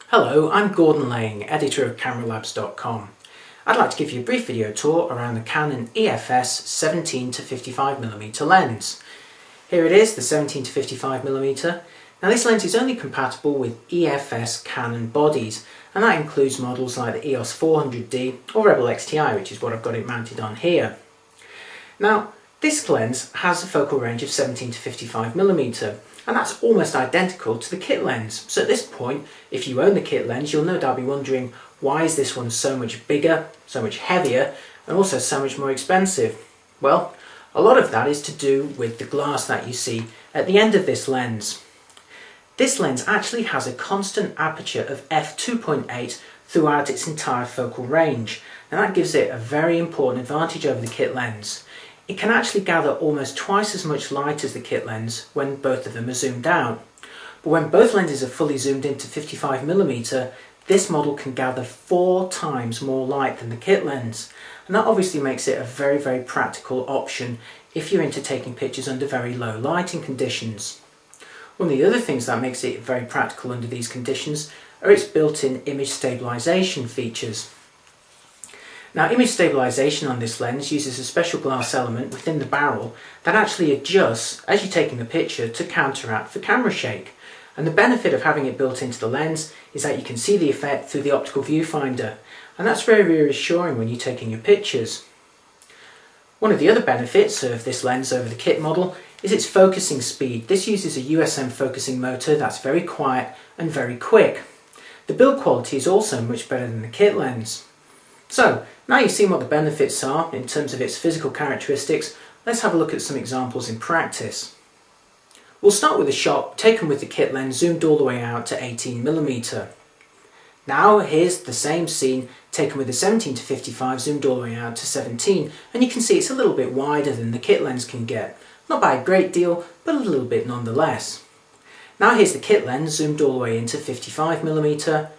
Hello, I'm Gordon Lang, editor of CameraLabs.com. I'd like to give you a brief video tour around the Canon EF-S 17-55mm lens. Here it is, the 17-55mm. Now this lens is only compatible with EF-S Canon bodies, and that includes models like the EOS 400D or Rebel XTI, which is what I've got it mounted on here. Now this lens has a focal range of 17-55mm, and that's almost identical to the kit lens. So at this point, if you own the kit lens, you'll no doubt be wondering, why is this one so much bigger, so much heavier, and also so much more expensive? Well, a lot of that is to do with the glass that you see at the end of this lens. This lens actually has a constant aperture of f2.8 throughout its entire focal range, and that gives it a very important advantage over the kit lens. It can actually gather almost twice as much light as the kit lens when both of them are zoomed out. But when both lenses are fully zoomed into 55mm, this model can gather 4 times more light than the kit lens. And that obviously makes it a very practical option if you're into taking pictures under very low lighting conditions. One of the other things that makes it very practical under these conditions are its built-in image stabilization features. Now, image stabilization on this lens uses a special glass element within the barrel that actually adjusts as you're taking the picture to counteract the camera shake. And the benefit of having it built into the lens is that you can see the effect through the optical viewfinder, and that's very reassuring when you're taking your pictures. One of the other benefits of this lens over the kit model is its focusing speed. This uses a USM focusing motor that's very quiet and very quick. The build quality is also much better than the kit lens. So, now you've seen what the benefits are in terms of its physical characteristics, let's have a look at some examples in practice. We'll start with a shot taken with the kit lens zoomed all the way out to 18mm. Now here's the same scene taken with the 17-55 zoomed all the way out to 17, and you can see it's a little bit wider than the kit lens can get. Not by a great deal, but a little bit nonetheless. Now here's the kit lens zoomed all the way into 55mm,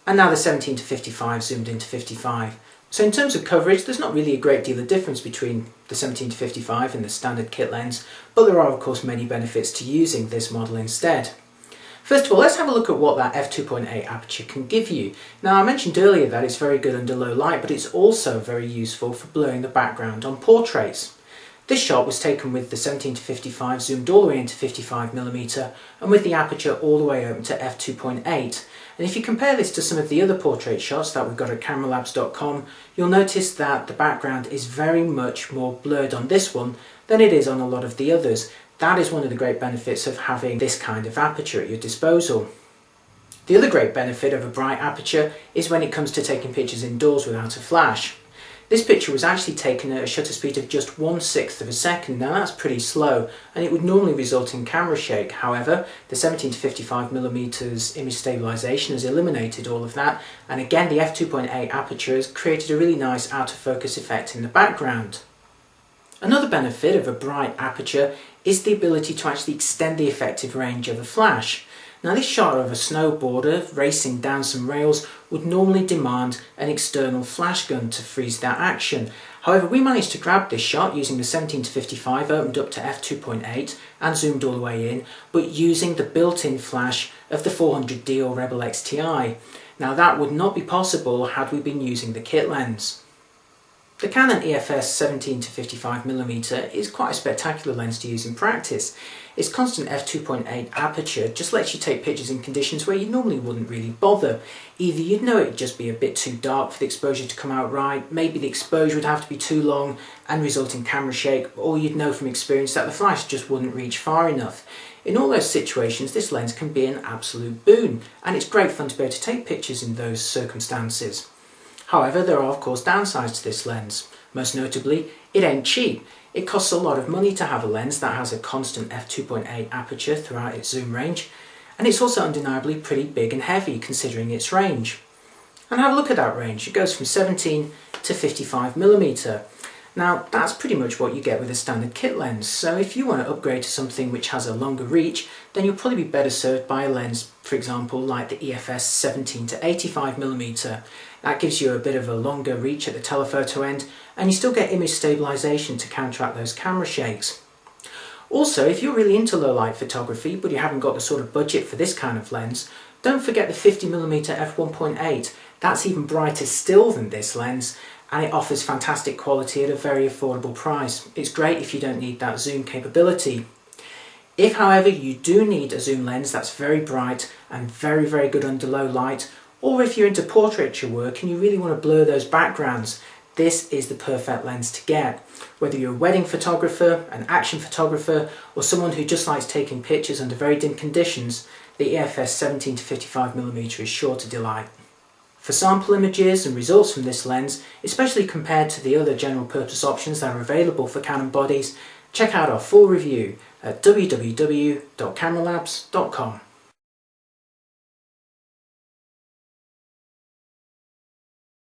and now the 17-55 zoomed into 55. So in terms of coverage, there's not really a great deal of difference between the 17-55 and the standard kit lens, but there are of course many benefits to using this model instead. First of all, let's have a look at what that f2.8 aperture can give you. Now, I mentioned earlier that it's very good under low light, but it's also very useful for blurring the background on portraits. This shot was taken with the 17-55 zoomed all the way into 55mm and with the aperture all the way open to f2.8. And if you compare this to some of the other portrait shots that we've got at CameraLabs.com, you'll notice that the background is very much more blurred on this one than it is on a lot of the others. That is one of the great benefits of having this kind of aperture at your disposal. The other great benefit of a bright aperture is when it comes to taking pictures indoors without a flash. This picture was actually taken at a shutter speed of just 1/6 of a second. Now that's pretty slow, and it would normally result in camera shake. However, the 17-55mm image stabilization has eliminated all of that, and again the f2.8 aperture has created a really nice out of focus effect in the background. Another benefit of a bright aperture is the ability to actually extend the effective range of a flash. Now this shot of a snowboarder racing down some rails would normally demand an external flash gun to freeze that action. However, we managed to grab this shot using the 17-55 opened up to f2.8 and zoomed all the way in, but using the built-in flash of the 400D or Rebel XTI. Now that would not be possible had we been using the kit lens. The Canon EF-S 17-55mm is quite a spectacular lens to use in practice. Its constant f2.8 aperture just lets you take pictures in conditions where you normally wouldn't really bother. Either you'd know it'd just be a bit too dark for the exposure to come out right, maybe the exposure would have to be too long and result in camera shake, or you'd know from experience that the flash just wouldn't reach far enough. In all those situations, this lens can be an absolute boon, and it's great fun to be able to take pictures in those circumstances. However, there are of course downsides to this lens. Most notably, it ain't cheap. It costs a lot of money to have a lens that has a constant f2.8 aperture throughout its zoom range, and it's also undeniably pretty big and heavy considering its range. And have a look at that range. It goes from 17-55mm. Now that's pretty much what you get with a standard kit lens, so if you want to upgrade to something which has a longer reach, then you'll probably be better served by a lens, for example, like the EF-S 17-85mm. That gives you a bit of a longer reach at the telephoto end, and you still get image stabilization to counteract those camera shakes. Also, if you're really into low light photography but you haven't got the sort of budget for this kind of lens, don't forget the 50mm f1.8. That's even brighter still than this lens, and it offers fantastic quality at a very affordable price. It's great if you don't need that zoom capability. If, however, you do need a zoom lens that's very bright and very good under low light, or if you're into portraiture work and you really want to blur those backgrounds, this is the perfect lens to get. Whether you're a wedding photographer, an action photographer, or someone who just likes taking pictures under very dim conditions, the EF-S 17-55mm is sure to delight. For sample images and results from this lens, especially compared to the other general purpose options that are available for Canon bodies, check out our full review at www.cameralabs.com.